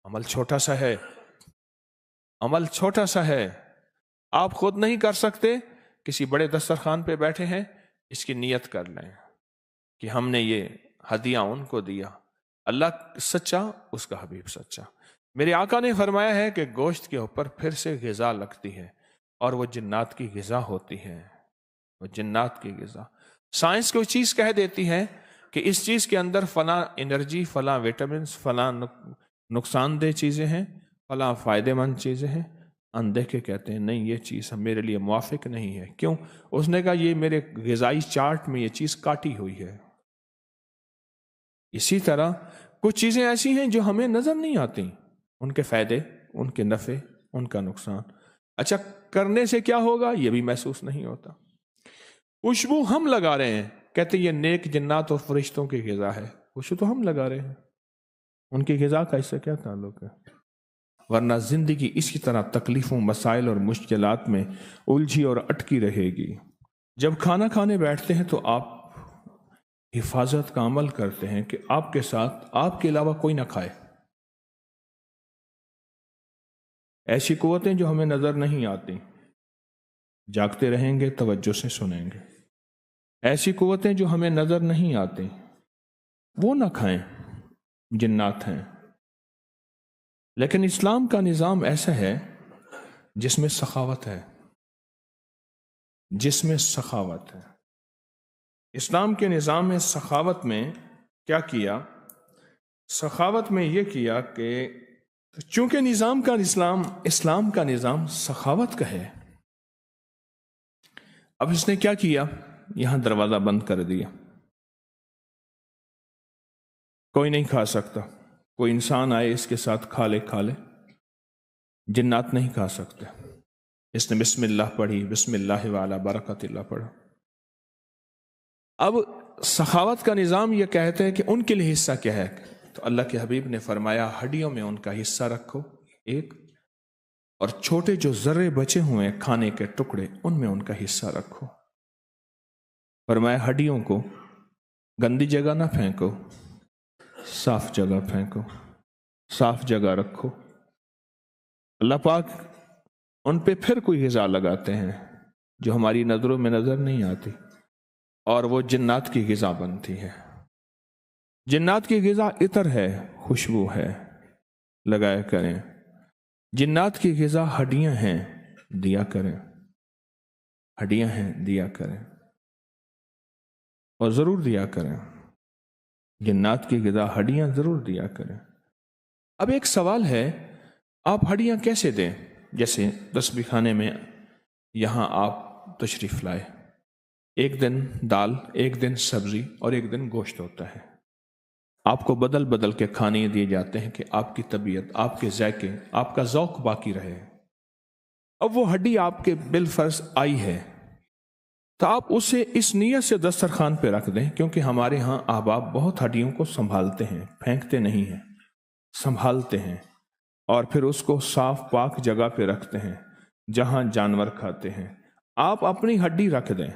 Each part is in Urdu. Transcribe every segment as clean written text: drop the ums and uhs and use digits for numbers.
عمل چھوٹا سا ہے، عمل چھوٹا سا ہے، آپ خود نہیں کر سکتے، کسی بڑے دسترخوان پہ بیٹھے ہیں، اس کی نیت کر لیں کہ ہم نے یہ ہدیہ ان کو دیا، اللہ سچا، اس کا حبیب سچا۔ میرے آقا نے فرمایا ہے کہ گوشت کے اوپر پھر سے غذا لگتی ہے اور وہ جنات کی غذا ہوتی ہے، وہ جنات کی غذا۔ سائنس کوئی چیز کہہ دیتی ہے کہ اس چیز کے اندر فلاں انرجی، فلاں وٹامنس، فلاں نقصان دہ چیزیں ہیں، فلاں فائدہ مند چیزیں ہیں، اندیکھے کہتے ہیں نہیں یہ چیز میرے لیے موافق نہیں ہے۔ کیوں؟ اس نے کہا یہ میرے غذائی چارٹ میں یہ چیز کاٹی ہوئی ہے۔ اسی طرح کچھ چیزیں ایسی ہیں جو ہمیں نظر نہیں آتی، ان کے فائدے، ان کے نفع، ان کا نقصان، اچھا کرنے سے کیا ہوگا یہ بھی محسوس نہیں ہوتا۔ خوشبو ہم لگا رہے ہیں، کہتے یہ نیک جنات اور فرشتوں کی غذا ہے، خوشبو تو ہم لگا رہے ہیں، ان کی غذا کا اس سے کیا تعلق ہے؟ ورنہ زندگی اسی طرح تکلیفوں، مسائل اور مشکلات میں الجھی اور اٹکی رہے گی۔ جب کھانا کھانے بیٹھتے ہیں تو آپ حفاظت کا عمل کرتے ہیں کہ آپ کے ساتھ آپ کے علاوہ کوئی نہ کھائے۔ ایسی قوتیں جو ہمیں نظر نہیں آتی، جاگتے رہیں گے، توجہ سے سنیں گے۔ ایسی قوتیں جو ہمیں نظر نہیں آتی وہ نہ کھائیں، جنات ہیں۔ لیکن اسلام کا نظام ایسا ہے جس میں سخاوت ہے، جس میں سخاوت ہے۔ اسلام کے نظام میں سخاوت میں کیا کیا؟ سخاوت میں یہ کیا کہ چونکہ اسلام کا نظام سخاوت کا ہے، اب اس نے کیا کیا؟ یہاں دروازہ بند کر دیا، کوئی نہیں کھا سکتا، کوئی انسان آئے اس کے ساتھ کھا لے، جنات نہیں کھا سکتے۔ اس نے بسم اللہ پڑھی، بسم اللہ وعلی برکت اللہ پڑھا۔ اب سخاوت کا نظام یہ کہتے ہیں کہ ان کے لیے حصہ کیا ہے؟ تو اللہ کے حبیب نے فرمایا ہڈیوں میں ان کا حصہ رکھو ایک، اور چھوٹے جو ذرے بچے ہوئے کھانے کے ٹکڑے ان میں ان کا حصہ رکھو۔ فرمایا ہڈیوں کو گندی جگہ نہ پھینکو، صاف جگہ پھینکو، صاف جگہ رکھو۔ اللہ پاک ان پہ پھر کوئی غذا لگاتے ہیں جو ہماری نظروں میں نظر نہیں آتی، اور وہ جنات کی غذا بنتی ہے۔ جنات کی غذا عطر ہے، خوشبو ہے، لگایا کریں۔ جنات کی غذا ہڈیاں ہیں، دیا کریں، ہڈیاں ہیں، دیا کریں، اور ضرور دیا کریں۔ جنات کی غذا ہڈیاں ضرور دیا کریں۔ اب ایک سوال ہے، آپ ہڈیاں کیسے دیں؟ جیسے تسبیح خانے میں یہاں آپ تشریف لائے، ایک دن دال، ایک دن سبزی اور ایک دن گوشت ہوتا ہے، آپ کو بدل بدل کے کھانے دیے جاتے ہیں کہ آپ کی طبیعت، آپ کے ذائقے، آپ کا ذوق باقی رہے۔ اب وہ ہڈی آپ کے بالفرض آئی ہے تو آپ اسے اس نیت سے دسترخوان پہ رکھ دیں، کیونکہ ہمارے ہاں احباب بہت ہڈیوں کو سنبھالتے ہیں، پھینکتے نہیں ہیں، سنبھالتے ہیں، اور پھر اس کو صاف پاک جگہ پہ رکھتے ہیں جہاں جانور کھاتے ہیں۔ آپ اپنی ہڈی رکھ دیں،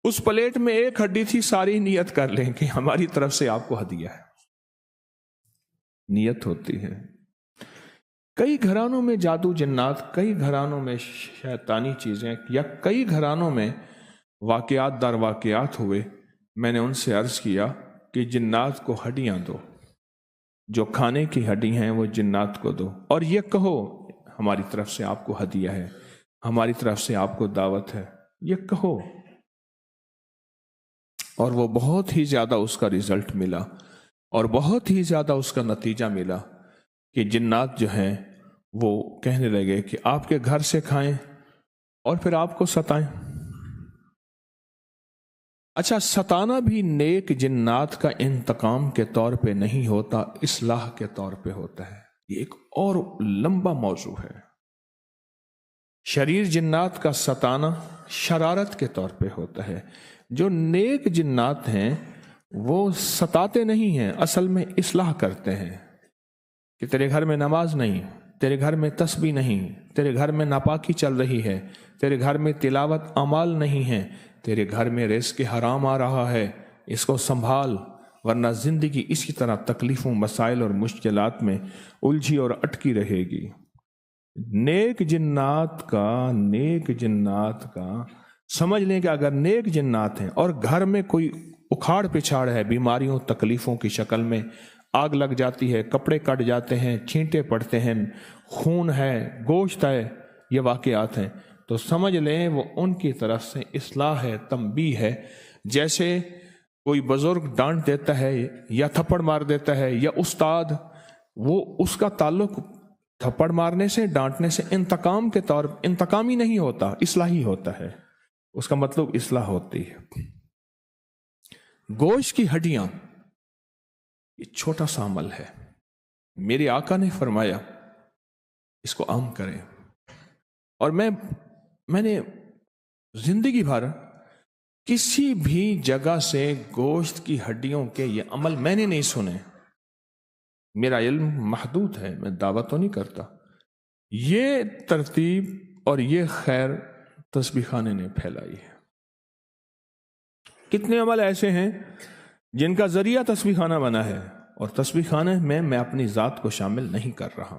اس پلیٹ میں ایک ہڈی تھی، ساری نیت کر لیں کہ ہماری طرف سے آپ کو ہدیہ ہے، نیت ہوتی ہے۔ کئی گھرانوں میں جادو جنات، کئی گھرانوں میں شیطانی چیزیں، یا کئی گھرانوں میں واقعات در واقعات ہوئے۔ میں نے ان سے عرض کیا کہ جنات کو ہڈیاں دو، جو کھانے کی ہڈی ہیں وہ جنات کو دو، اور یہ کہو ہماری طرف سے آپ کو ہدیہ ہے، ہماری طرف سے آپ کو دعوت ہے، یہ کہو۔ اور وہ بہت ہی زیادہ اس کا رزلٹ ملا، اور بہت ہی زیادہ اس کا نتیجہ ملا کہ جنات جو ہیں وہ کہنے لگے کہ آپ کے گھر سے کھائیں اور پھر آپ کو ستائیں۔ اچھا، ستانا بھی نیک جنات کا انتقام کے طور پہ نہیں ہوتا، اصلاح کے طور پہ ہوتا ہے۔ یہ ایک اور لمبا موضوع ہے۔ شریر جنات کا ستانا شرارت کے طور پہ ہوتا ہے، جو نیک جنات ہیں وہ ستاتے نہیں ہیں، اصل میں اصلاح کرتے ہیں کہ تیرے گھر میں نماز نہیں، تیرے گھر میں تسبیح نہیں، تیرے گھر میں ناپاکی چل رہی ہے، تیرے گھر میں تلاوت اعمال نہیں ہے، تیرے گھر میں رزق حرام آ رہا ہے، اس کو سنبھال، ورنہ زندگی اسی طرح تکلیفوں، مسائل اور مشکلات میں الجھی اور اٹکی رہے گی۔ نیک جنات کا سمجھ لیں کہ اگر نیک جنات ہیں اور گھر میں کوئی اکھاڑ پچھاڑ ہے، بیماریوں تکلیفوں کی شکل میں، آگ لگ جاتی ہے، کپڑے کٹ جاتے ہیں، چھینٹے پڑتے ہیں، خون ہے، گوشت ہے، یہ واقعات ہیں، تو سمجھ لیں وہ ان کی طرف سے اصلاح ہے، تنبیہ ہے۔ جیسے کوئی بزرگ ڈانٹ دیتا ہے یا تھپڑ مار دیتا ہے یا استاد، وہ اس کا تعلق تھپڑ مارنے سے، ڈانٹنے سے انتقام کے طور انتقامی نہیں ہوتا، اصلاحی ہوتا ہے، اس کا مطلب اصلاح ہوتی ہے۔ گوشت کی ہڈیاں یہ چھوٹا سا عمل ہے، میرے آقا نے فرمایا اس کو عام کریں، اور میں نے زندگی بھر کسی بھی جگہ سے گوشت کی ہڈیوں کے یہ عمل میں نے نہیں سنے، میرا علم محدود ہے، میں دعوت تو نہیں کرتا، یہ ترتیب اور یہ خیر تسبیح خانے نے پھیلائی ہے۔ کتنے عمل ایسے ہیں جن کا ذریعہ تسبیح خانہ بنا ہے، اور تسبیح خانے میں اپنی ذات کو شامل نہیں کر رہا۔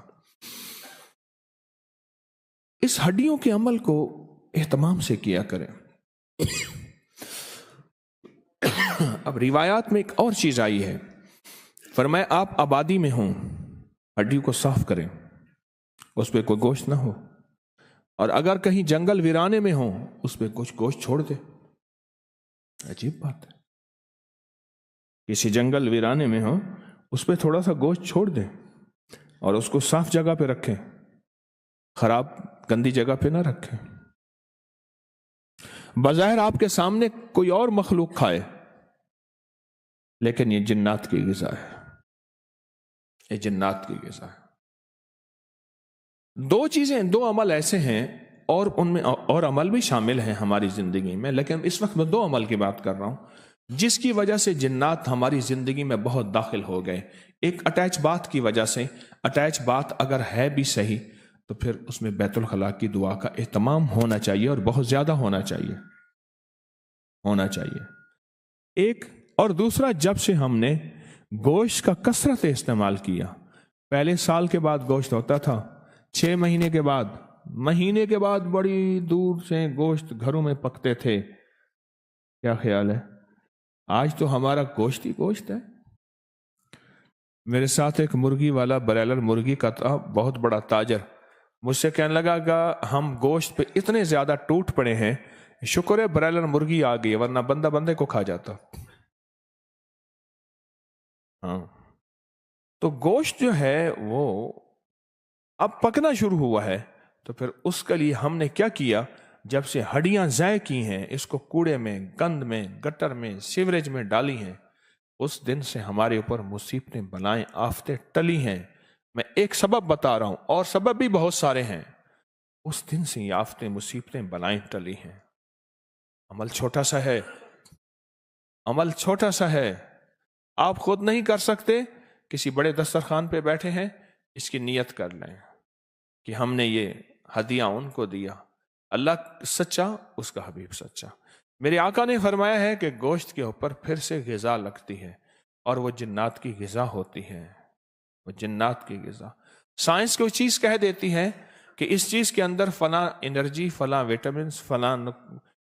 اس ہڈیوں کے عمل کو اہتمام سے کیا کریں۔ اب روایات میں ایک اور چیز آئی ہے، فرمایا آپ آبادی میں ہوں، ہڈیوں کو صاف کریں، اس پہ کوئی گوشت نہ ہو، اور اگر کہیں جنگل ویرانے میں ہوں اس پہ کچھ گوشت چھوڑ دے۔ عجیب بات ہے، کسی جنگل ویرانے میں ہو اس پہ تھوڑا سا گوشت چھوڑ دیں اور اس کو صاف جگہ پہ رکھیں، خراب گندی جگہ پہ نہ رکھیں۔ بظاہر آپ کے سامنے کوئی اور مخلوق کھائے، لیکن یہ جنات کی غذا ہے، یہ جنات کی غذا ہے۔ دو عمل ایسے ہیں، اور ان میں اور عمل بھی شامل ہیں ہماری زندگی میں، لیکن اس وقت میں دو عمل کی بات کر رہا ہوں جس کی وجہ سے جنات ہماری زندگی میں بہت داخل ہو گئے۔ ایک اٹیچ بات کی وجہ سے، اٹیچ بات اگر ہے بھی صحیح تو پھر اس میں بیت الخلاء کی دعا کا اہتمام ہونا چاہیے، اور بہت زیادہ ہونا چاہیے۔ ایک اور دوسرا، جب سے ہم نے گوشت کا کثرت استعمال کیا، پہلے سال کے بعد گوشت ہوتا تھا، 6 مہینے کے بعد بڑی دور سے گوشت گھروں میں پکتے تھے، کیا خیال ہے؟ آج تو ہمارا گوشت ہی گوشت ہے۔ میرے ساتھ ایک مرغی والا، برائلر مرغی کا تھا، بہت بڑا تاجر، مجھ سے کہنے لگا کہ ہم گوشت پہ اتنے زیادہ ٹوٹ پڑے ہیں، شکر ہے برائلر مرغی آ گئی، ورنہ بندہ بندے کو کھا جاتا۔ ہاں، تو گوشت جو ہے وہ اب پکنا شروع ہوا ہے، تو پھر اس کے لیے ہم نے کیا کیا؟ جب سے ہڈیاں ضائع کی ہیں، اس کو کوڑے میں، گند میں، گٹر میں، سیوریج میں ڈالی ہیں، اس دن سے ہمارے اوپر مصیبتیں، بلائیں، آفتیں ٹلی ہیں۔ میں ایک سبب بتا رہا ہوں، اور سبب بھی بہت سارے ہیں۔ اس دن سے یہ آفتیں، مصیبتیں، بلائیں ٹلی ہیں۔ عمل چھوٹا سا ہے، آپ خود نہیں کر سکتے، کسی بڑے دسترخوان پہ بیٹھے ہیں، اس کی نیت کر لیں کہ ہم نے یہ ہدیہ ان کو دیا، اللہ سچا، اس کا حبیب سچا۔ میرے آقا نے فرمایا ہے کہ گوشت کے اوپر پھر سے غذا لگتی ہے، اور وہ جنات کی غذا ہوتی ہے، وہ جنات کی غذا۔ سائنس کوئی چیز کہہ دیتی ہے کہ اس چیز کے اندر فلاں انرجی، فلاں وٹامنس، فلاں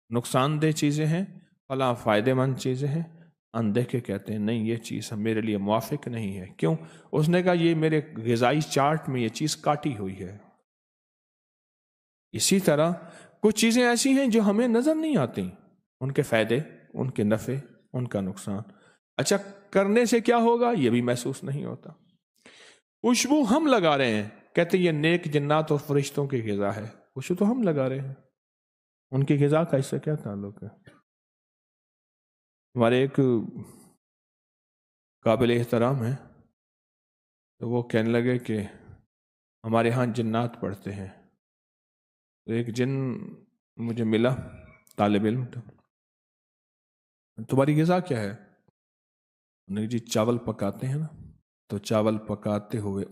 نقصان دہ چیزیں ہیں، فلاں فائدہ مند چیزیں ہیں، اندیکھے کہتے ہیں نہیں، یہ چیز میرے لیے موافق نہیں ہے۔ کیوں؟ اس نے کہا یہ میرے غذائی چارٹ میں یہ چیز کاٹی ہوئی ہے۔ اسی طرح کچھ چیزیں ایسی ہیں جو ہمیں نظر نہیں آتی، ان کے فائدے، ان کے نفع، ان کا نقصان، اچھا کرنے سے کیا ہوگا یہ بھی محسوس نہیں ہوتا۔ خوشبو ہم لگا رہے ہیں، کہتے یہ نیک جنات اور فرشتوں کی غذا ہے، خوشبو تو ہم لگا رہے ہیں، ان کی غذا کا اس سے کیا تعلق ہے؟ ہمارے ایک قابل احترام ہے، تو وہ کہنے لگے کہ ہمارے ہاں جنات پڑھتے ہیں، تو ایک جن مجھے ملا، طالب علم، تمہاری غذا کیا ہے؟ انہیں جی چاول پکاتے ہیں نا، تو چاول پکاتے ہوئے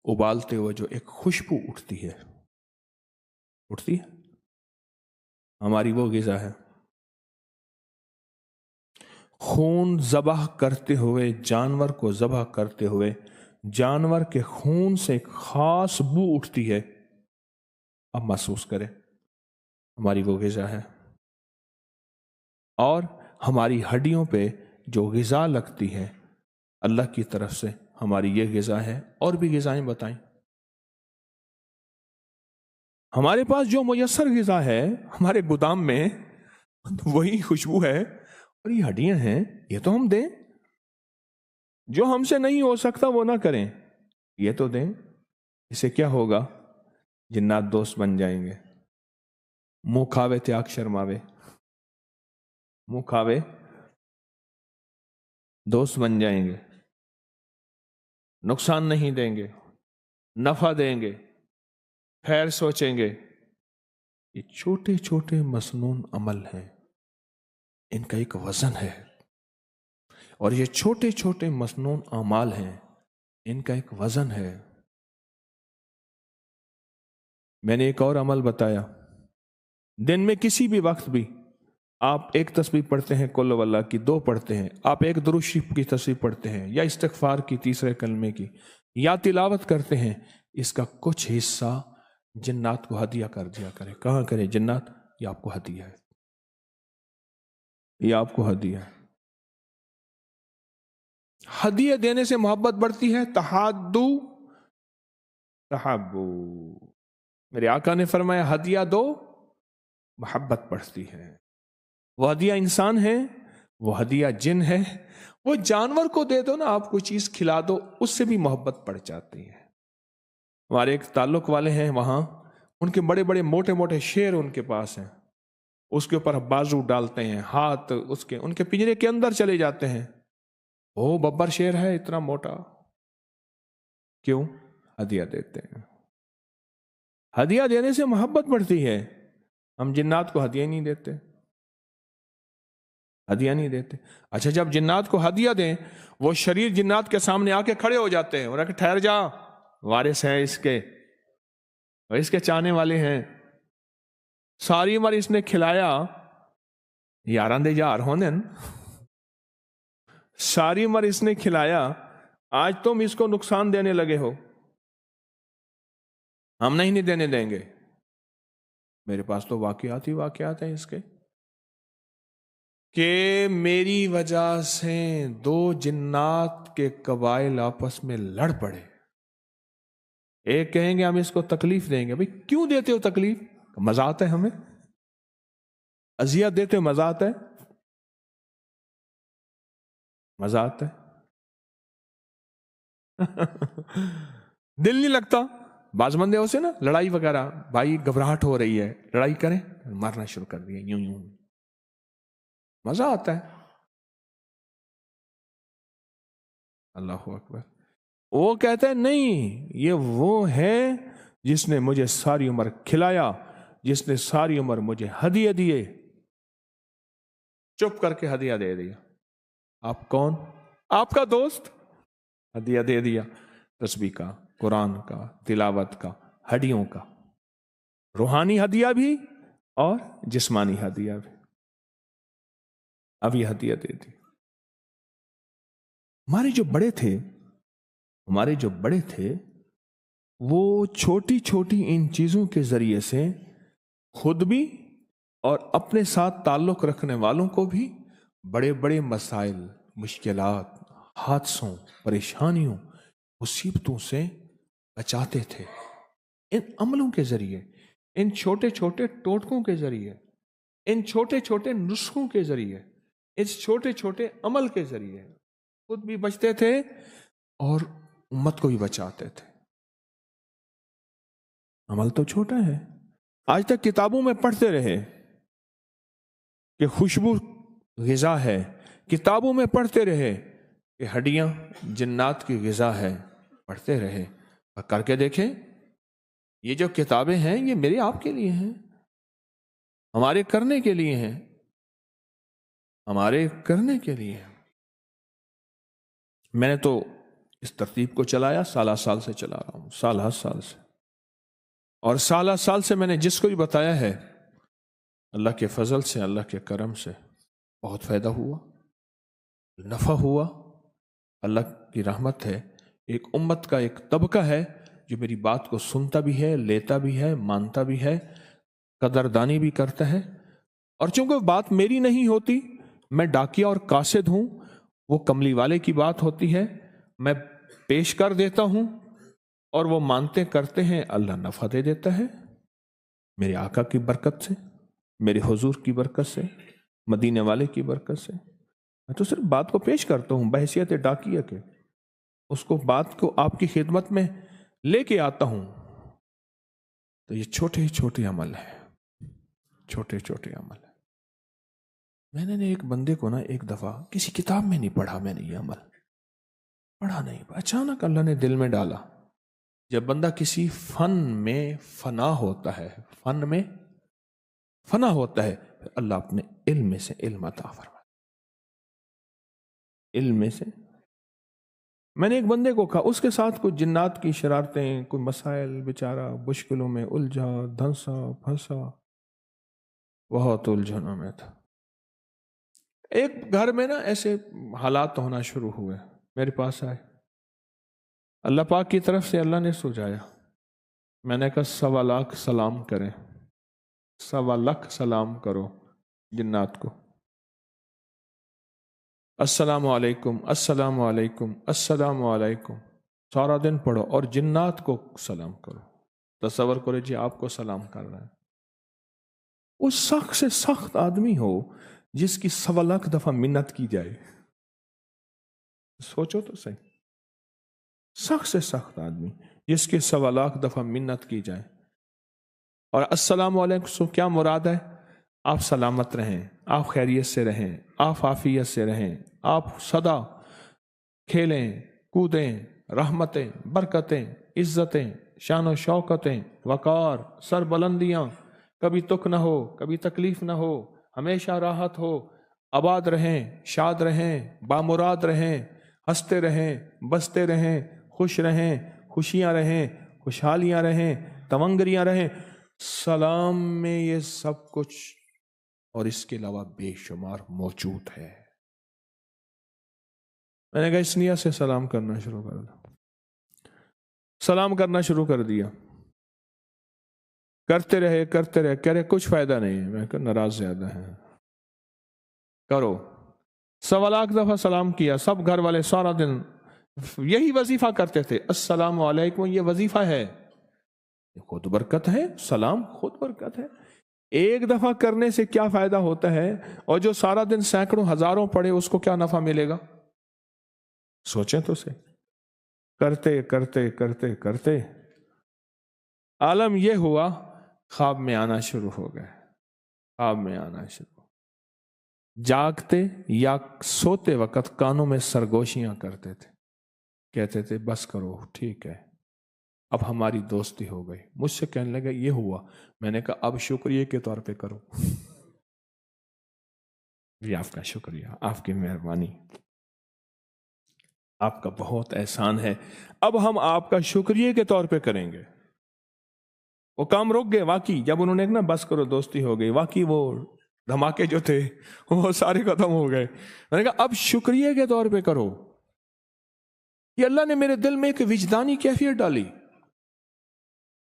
ابالتے ہوئے جو ایک خوشبو اٹھتی ہے ہماری وہ غذا ہے۔ خون ذبح کرتے ہوئے، جانور کو ذبح کرتے ہوئے جانور کے خون سے ایک خاص بو اٹھتی ہے، اب محسوس کریں ہماری وہ غذا ہے۔ اور ہماری ہڈیوں پہ جو غذا لگتی ہے اللہ کی طرف سے، ہماری یہ غذا ہے۔ اور بھی غذائیں بتائیں، ہمارے پاس جو میسر غذا ہے ہمارے گودام میں وہی خوشبو ہے، اور یہ ہڈیاں ہیں، یہ تو ہم دیں۔ جو ہم سے نہیں ہو سکتا وہ نہ کریں، یہ تو دیں۔ اسے کیا ہوگا؟ جنات دوست بن جائیں گے۔ منہ کھاوے تیاگ شرماوے، منہ کھاوے دوست بن جائیں گے، نقصان نہیں دیں گے، نفع دیں گے، خیر سوچیں گے۔ یہ چھوٹے چھوٹے مسنون عمل ہیں، ان کا ایک وزن ہے، اور یہ چھوٹے چھوٹے مسنون اعمال ہیں، ان کا ایک وزن ہے۔ میں نے ایک اور عمل بتایا، دن میں کسی بھی وقت بھی آپ ایک تسبیح پڑھتے ہیں، قل واللہ کی 2 پڑھتے ہیں، آپ ایک درود شریف کی تسبیح پڑھتے ہیں، یا استغفار کی 3 کلمے کی، یا تلاوت کرتے ہیں، اس کا کچھ حصہ جنات کو ہدیہ کر دیا کرے۔ کہاں کرے؟ جنات یہ آپ کو ہدیہ ہے، یہ آپ کو ہدیہ ہے۔ ہدیہ دینے سے محبت بڑھتی ہے، تحادو تحابو، میرے آقا نے فرمایا ہدیہ دو محبت بڑھتی ہے۔ وہ ہدیہ انسان ہے، وہ ہدیہ جن ہے، وہ جانور کو دے دو نا، آپ کوئی چیز کھلا دو، اس سے بھی محبت بڑھ جاتی ہے۔ ہمارے ایک تعلق والے ہیں وہاں، ان کے بڑے بڑے موٹے موٹے شیر ان کے پاس ہیں، اس کے اوپر بازو ڈالتے ہیں، ہاتھ ان کے پنجرے کے اندر چلے جاتے ہیں۔ وہ ببر شیر ہے اتنا موٹا، کیوں؟ ہدیہ دیتے ہیں۔ ہدیہ دینے سے محبت بڑھتی ہے۔ ہم جنات کو ہدیہ نہیں دیتے، ہدیہ نہیں دیتے۔ اچھا، جب جنات کو ہدیہ دیں، وہ شریر جنات کے سامنے آ کے کھڑے ہو جاتے ہیں، اور کہ ٹھہر جا، وارث ہے اس کے، اور اس کے چاہنے والے ہیں، ساری عمر اس نے کھلایا، یاراں دے یار ہونے، ساری عمر اس نے کھلایا، آج تم اس کو نقصان دینے لگے ہو، ہم نہیں دینے دیں گے۔ میرے پاس تو واقعات ہی واقعات ہیں اس کے، کہ میری وجہ سے 2 جنات کے قبائل آپس میں لڑ پڑے۔ ایک کہیں گے ہم اس کو تکلیف دیں گے۔ بھئی کیوں دیتے ہو تکلیف؟ مزہ آتا ہے ہمیں، اذیت دیتے ہو مزہ آتا ہے، مزہ آتا ہے دل نہیں لگتا۔ بعض بندے ہو سے نا لڑائی وغیرہ، بھائی گھبراہٹ ہو رہی ہے، لڑائی کریں، مارنا شروع کر دیا، یوں یوں، مزہ آتا ہے۔ اللہ اکبر۔ وہ کہتا ہے نہیں، یہ وہ ہے جس نے مجھے ساری عمر کھلایا، جس نے ساری عمر مجھے ہدیہ دیے، چپ کر کے ہدیہ دے دیا۔ آپ کون؟ آپ کا دوست، ہدیہ دے دیا، تسبیح کا، قرآن کا، تلاوت کا، ہڈیوں کا، روحانی ہدیہ بھی اور جسمانی ہدیہ بھی، اب یہ ہدیہ دے دی۔ ہمارے جو بڑے تھے وہ چھوٹی چھوٹی ان چیزوں کے ذریعے سے خود بھی اور اپنے ساتھ تعلق رکھنے والوں کو بھی بڑے بڑے مسائل، مشکلات، حادثوں، پریشانیوں، مصیبتوں سے بچاتے تھے، ان عملوں کے ذریعے، ان چھوٹے چھوٹے ٹوٹکوں کے ذریعے، ان چھوٹے چھوٹے نسخوں کے ذریعے، اس چھوٹے چھوٹے عمل کے ذریعے خود بھی بچتے تھے اور امت کو بھی بچاتے تھے۔ عمل تو چھوٹا ہے، آج تک کتابوں میں پڑھتے رہے کہ خوشبو غذا ہے، کتابوں میں پڑھتے رہے کہ ہڈیاں جنات کی غذا ہے، پڑھتے رہے، اور کر کے دیکھیں، یہ جو کتابیں ہیں یہ میرے آپ کے لیے ہیں، ہمارے کرنے کے لیے ہیں، ہمارے کرنے کے لیے ہیں۔ میں نے تو اس ترتیب کو چلایا، سالہ سال سے چلا رہا ہوں، سالہ سال سے، اور سالہ سال سے میں نے جس کو بھی بتایا ہے، اللہ کے فضل سے، اللہ کے کرم سے بہت فائدہ ہوا۔ نفع ہوا، اللہ کی رحمت ہے، ایک امت کا ایک طبقہ ہے جو میری بات کو سنتا بھی ہے، لیتا بھی ہے، مانتا بھی ہے، قدردانی بھی کرتا ہے۔ اور چونکہ بات میری نہیں ہوتی، میں ڈاکیا اور قاصد ہوں، وہ کملی والے کی بات ہوتی ہے، میں پیش کر دیتا ہوں اور وہ مانتے کرتے ہیں، اللہ نفع دے دیتا ہے میرے آقا کی برکت سے، میرے حضور کی برکت سے، مدینے والے کی برکت سے۔ میں تو صرف بات کو پیش کرتا ہوں بحیثیت ڈاکیہ کے، اس کو بات کو آپ کی خدمت میں لے کے آتا ہوں۔ تو یہ چھوٹے چھوٹے عمل ہیں، چھوٹے چھوٹے عمل ہیں۔ میں نے ایک بندے کو ایک دفعہ کسی کتاب میں نہیں پڑھا، میں نے یہ عمل پڑھا نہیں، اچانک اللہ نے دل میں ڈالا۔ جب بندہ کسی فن میں فنا ہوتا ہے، فن میں فنا ہوتا ہے، پھر اللہ اپنے علم میں سے علم عطا فرماتا، علم میں سے۔ میں نے ایک بندے کو کہا، اس کے ساتھ کچھ جنات کی شرارتیں، کوئی مسائل، بیچارہ مشکلوں میں الجھا، دھنسا پھنسا، بہت الجھنوں میں تھا۔ ایک گھر میں ایسے حالات ہونا شروع ہوئے، میرے پاس آئے، اللہ پاک کی طرف سے اللہ نے سجایا۔ میں نے کہا 1.25 سلام کریں، 1.25 سلام کرو جنات کو، السلام علیکم، السلام علیکم، السلام علیکم، سارا دن پڑھو اور جنات کو سلام کرو۔ تصور کرو جی آپ کو سلام کر رہا ہے، اس سخت سے سخت آدمی ہو جس کی 1.25 دفعہ منت کی جائے، سوچو تو صحیح، سخت سے سخت آدمی جس کی 1.25 دفعہ منت کی جائے، اور السلام علیکم سے کیا مراد ہے؟ آپ سلامت رہیں، آپ خیریت سے رہیں، آپ عافیت سے رہیں، آپ سدا کھیلیں کودیں، رحمتیں، برکتیں، عزتیں، شان و شوکتیں، وقار، سر بلندیاں، کبھی تک نہ ہو، کبھی تکلیف نہ ہو، ہمیشہ راحت ہو، آباد رہیں، شاد رہیں، بامراد رہیں، ہنستے رہیں، بستے رہیں، خوش رہیں، خوشیاں رہیں، خوشحالیاں رہیں، تونگریاں رہیں۔ سلام میں یہ سب کچھ اور اس کے علاوہ بے شمار موجود ہے۔ میں نے کہا اس نیت سے سلام کرنا شروع کر دیا، سلام کرنا شروع کر دیا، کرتے رہے کہہ رہے کچھ فائدہ نہیں۔ میں کہا ناراض زیادہ ہیں، کرو۔ 1.25 دفعہ سلام کیا، سب گھر والے سارا دن یہی وظیفہ کرتے تھے، السلام علیکم، یہ وظیفہ ہے، خود برکت ہے، سلام خود برکت ہے۔ ایک دفعہ کرنے سے کیا فائدہ ہوتا ہے، اور جو سارا دن سینکڑوں ہزاروں پڑھے اس کو کیا نفع ملے گا؟ سوچیں تو سے۔ کرتے کرتے کرتے کرتے عالم یہ ہوا، خواب میں آنا شروع ہو گئے، خواب میں آنا شروع، جاگتے یا سوتے وقت کانوں میں سرگوشیاں کرتے تھے، کہتے تھے بس کرو، ٹھیک ہے، اب ہماری دوستی ہو گئی۔ مجھ سے کہنے لگا یہ ہوا، میں نے کہا اب شکریہ کے طور پہ کرو، جی آپ کا شکریہ، آپ کی مہربانی، آپ کا بہت احسان ہے، اب ہم آپ کا شکریہ کے طور پہ کریں گے۔ وہ کام رک گئے، واقعی جب انہوں نے بس کرو دوستی ہو گئی، واقعی وہ دھماکے جو تھے وہ سارے ختم ہو گئے۔ میں نے کہا اب شکریہ کے طور پہ کرو۔ یہ اللہ نے میرے دل میں ایک وجدانی کیفیت ڈالی۔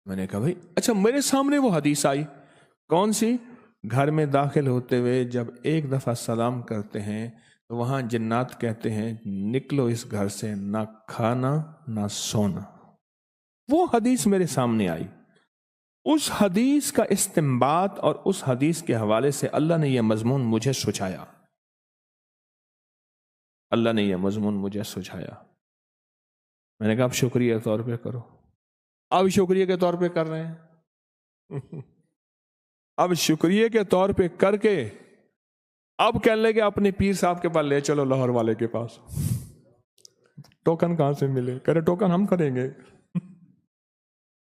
میں نے کہا بھائی اچھا، میرے سامنے وہ حدیث آئی، کون سی؟ گھر میں داخل ہوتے ہوئے جب ایک دفعہ سلام کرتے ہیں تو وہاں جنات کہتے ہیں نکلو اس گھر سے، نہ کھانا نہ سونا۔ وہ حدیث میرے سامنے آئی، اس حدیث کا استنباط اور اس حدیث کے حوالے سے اللہ نے یہ مضمون مجھے سجھایا، اللہ نے یہ مضمون مجھے سجھایا۔ میں نے کہا اب شکریہ کے طور پہ کرو۔ اب شکریہ کے طور پہ کر رہے ہیں، اب شکریہ کے طور پہ کر کے اب کہنے لگے اپنے پیر صاحب کے پاس لے چلو، لاہور والے کے پاس۔ ٹوکن کہاں سے ملے؟ کہہ رہے ٹوکن ہم کریں گے۔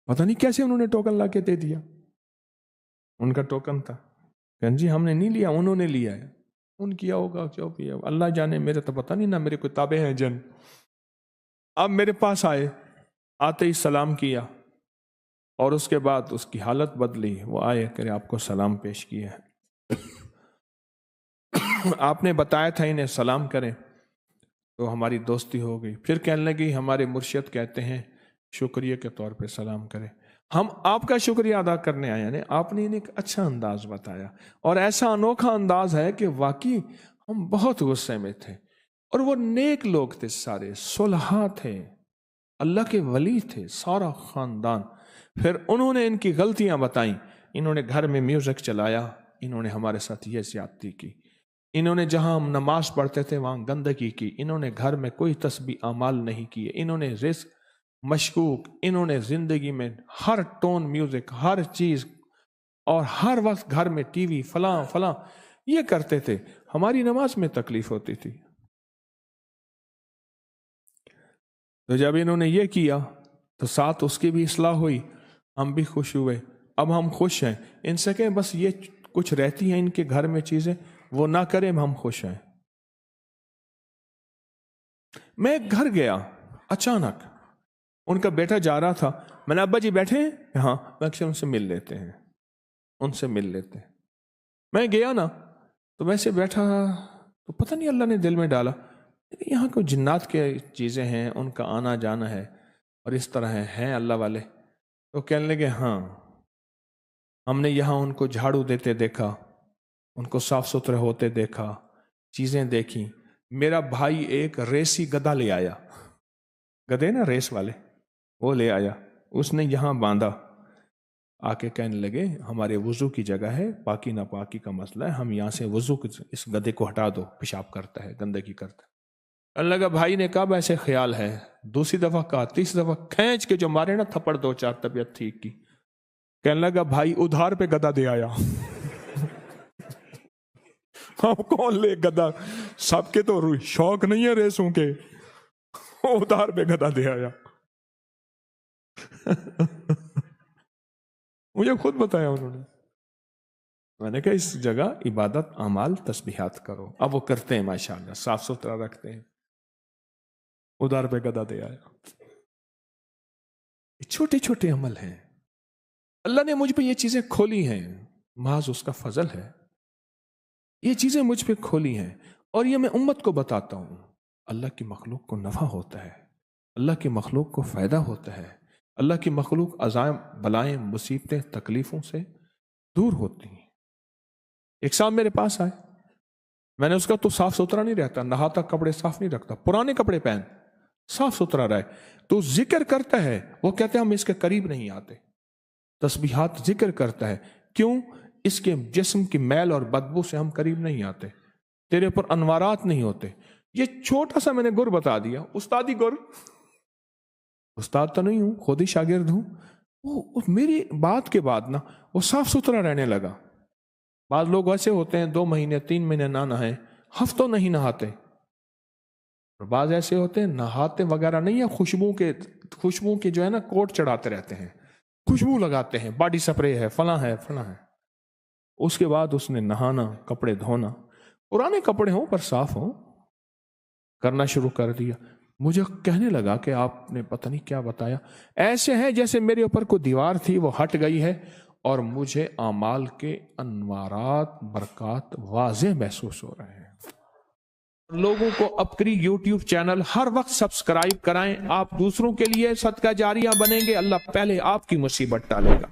پتہ نہیں کیسے انہوں نے ٹوکن لا کے دے دیا، ان کا ٹوکن تھا۔ کہ جی ہم نے نہیں لیا، انہوں نے لیا ہے، ان کیا ہوگا کیوں کیا، اللہ جانے، میرے تو پتہ نہیں، نہ میرے کوئی تابع ہیں جن۔ اب میرے پاس آئے، آتے ہی سلام کیا، اور اس کے بعد اس کی حالت بدلی۔ وہ آئے کہ آپ کو سلام پیش کیا ہے، آپ نے بتایا تھا انہیں سلام کریں۔ تو ہماری دوستی ہو گئی. پھر کہنے لگی ہمارے مرشد کہتے ہیں شکریہ کے طور پہ سلام کریں. ہم آپ کا شکریہ ادا کرنے آئے. یعنی آپ نے انہیں ایک اچھا انداز بتایا اور ایسا انوکھا انداز ہے کہ واقعی ہم بہت غصے میں تھے. اور وہ نیک لوگ تھے، سارے صلحاء تھے، اللہ کے ولی تھے، سارا خاندان. پھر انہوں نے ان کی غلطیاں بتائیں. انہوں نے گھر میں میوزک چلایا، انہوں نے ہمارے ساتھ یہ زیادتی کی، انہوں نے جہاں ہم نماز پڑھتے تھے وہاں گندگی کی، انہوں نے گھر میں کوئی تسبیح اعمال نہیں کیے، انہوں نے رزق مشکوک، انہوں نے زندگی میں ہر ٹون میوزک، ہر چیز، اور ہر وقت گھر میں ٹی وی فلاں فلاں یہ کرتے تھے. ہماری نماز میں تکلیف ہوتی تھی. تو جب انہوں نے یہ کیا تو ساتھ اس کی بھی اصلاح ہوئی، ہم بھی خوش ہوئے. اب ہم خوش ہیں. ان سے کہیں بس یہ کچھ رہتی ہیں ان کے گھر میں چیزیں وہ نہ کریں، ہم خوش ہیں. میں ایک گھر گیا، اچانک ان کا بیٹا جا رہا تھا. میں نے ابا جی بیٹھے ہیں؟ ہاں. میں ان سے مل لیتے ہیں، ان سے مل لیتے ہیں. میں گیا نا تو ویسے بیٹھا تو پتہ نہیں اللہ نے دل میں ڈالا یہاں کوئی جنات کے چیزیں ہیں، ان کا آنا جانا ہے اور اس طرح ہیں اللہ والے. تو کہنے لگے ہاں ہم نے یہاں ان کو جھاڑو دیتے دیکھا، ان کو صاف ستھرے ہوتے دیکھا، چیزیں دیکھی. میرا بھائی ایک ریسی گدھا لے آیا، گدھے نا ریس والے، وہ لے آیا، اس نے یہاں باندھا. آ کے کہنے لگے ہمارے وضو کی جگہ ہے، پاکی ناپاکی کا مسئلہ ہے، ہم یہاں سے وضو اس گدھے کو ہٹا دو، پیشاب کرتا ہے، گندگی کرتا ہے. اللہ کا بھائی نے کہا ایسے خیال ہے. دوسری دفعہ کہا، تیسری دفعہ کھینچ کے جو مارے نا تھپڑ دو چار، طبیعت ٹھیک کی. کہنے لگا بھائی ادھار پہ گدھا دے آیا. ہم کون لے گدھا، سب کے تو شوق نہیں ہے ریسوں کے، ادھار پہ گدھا دے آیا. مجھے خود بتایا انہوں نے. میں نے کہا اس جگہ عبادت اعمال تسبیحات کرو. اب وہ کرتے ہیں ماشاءاللہ، صاف ستھرا رکھتے ہیں. ادھار پہ گدھا دے آیا. چھوٹے چھوٹے عمل ہیں، اللہ نے مجھ پہ یہ چیزیں کھولی ہیں، محض اس کا فضل ہے. یہ چیزیں مجھ پہ کھولی ہیں اور یہ میں امت کو بتاتا ہوں. اللہ کی مخلوق کو نفع ہوتا ہے، اللہ کی مخلوق کو فائدہ ہوتا ہے، اللہ کی مخلوق عزائم بلائیں مصیبتیں تکلیفوں سے دور ہوتی ہیں. ایک صاحب میرے پاس آئے، میں نے اس کا تو صاف ستھرا نہیں رہتا، نہاتا، کپڑے صاف نہیں رکھتا، پرانے کپڑے پہن، صاف ستھرا رہے. تو ذکر کرتا ہے، وہ کہتے ہیں ہم اس کے قریب نہیں آتے. تسبیحات ذکر کرتا ہے، کیوں؟ اس کے جسم کی میل اور بدبو سے ہم قریب نہیں آتے، تیرے اوپر انوارات نہیں ہوتے. یہ چھوٹا سا میں نے گر بتا دیا، استادی گر، استاد تو نہیں ہوں، خود ہی شاگرد ہوں. وہ میری بات کے بعد نا وہ صاف ستھرا رہنے لگا. بعض لوگ ایسے ہوتے ہیں 2 مہینے 3 مہینے نہ نہائیں، ہفتوں نہیں نہاتے. اور بعض ایسے ہوتے ہیں نہاتے وغیرہ نہیں ہے، خوشبو کے جو ہے نا کوٹ چڑھاتے رہتے ہیں، خوشبو لگاتے ہیں، باڈی سپرے ہے، فلاں ہے فلاں ہے. اس کے بعد اس نے نہانا، کپڑے دھونا، پرانے کپڑے ہوں پر صاف ہوں، کرنا شروع کر دیا. مجھے کہنے لگا کہ آپ نے پتہ نہیں کیا بتایا، ایسے ہیں جیسے میرے اوپر کوئی دیوار تھی وہ ہٹ گئی ہے اور مجھے اعمال کے انوارات برکات واضح محسوس ہو رہے ہیں. لوگوں کو اپنی یوٹیوب چینل ہر وقت سبسکرائب کرائیں. آپ دوسروں کے لیے صدقہ جاریہ بنیں گے، اللہ پہلے آپ کی مصیبت ٹالے گا.